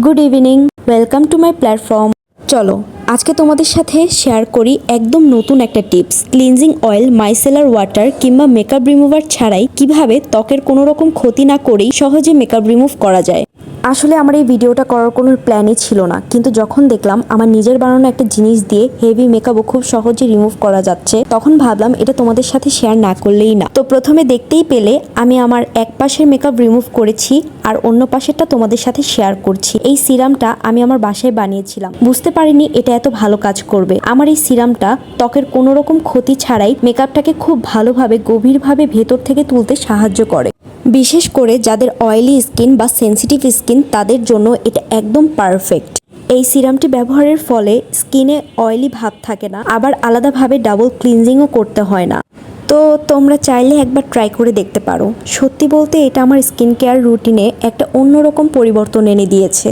Good evening, welcome to my platform. চলো আজকে তোমাদের সাথে শেয়ার করি একদম নতুন একটা tips. Cleansing oil, micellar water কিংবা মেকআপ রিমুভার ছাড়াই কিভাবে ত্বকের কোনো রকম ক্ষতি না করেই সহজে মেকআপ রিমুভ করা যায়। আসলে আমার এই ভিডিওটা করার কোনো প্ল্যানই ছিল না, কিন্তু যখন দেখলাম আমার নিজের বানানো একটা জিনিস দিয়ে হেভি মেকআপও খুব সহজে রিমুভ করা যাচ্ছে, তখন ভাবলাম এটা তোমাদের সাথে শেয়ার না করলেই না। তো প্রথমে দেখতেই পেলে আমি আমার এক পাশের মেকআপ রিমুভ করেছি আর অন্য পাশেরটা তোমাদের সাথে শেয়ার করছি। এই সিরামটা আমি আমার বাসায় বানিয়েছিলাম, বুঝতে পারিনি এটা এত ভালো কাজ করবে। আমার এই সিরামটা ত্বকের কোনো রকম ক্ষতি ছাড়াই মেকআপটাকে খুব ভালোভাবে গভীরভাবে ভেতর থেকে তুলতে সাহায্য করে। বিশেষ করে যাদের অয়েলি স্কিন বা সেনসিটিভ স্কিন তাদের জন্য এটা একদম পারফেক্ট। এই সিরামটি ব্যবহারের ফলে স্কিনে অয়েলি ভাব থাকে না, আবার আলাদাভাবে ডাবল ক্লিনজিংও করতে হয় না। তো তোমরা চাইলে একবার ট্রাই করে দেখতে পারো। সত্যি বলতে এটা আমার স্কিন কেয়ার রুটিনে একটা অন্যরকম পরিবর্তন এনে দিয়েছে।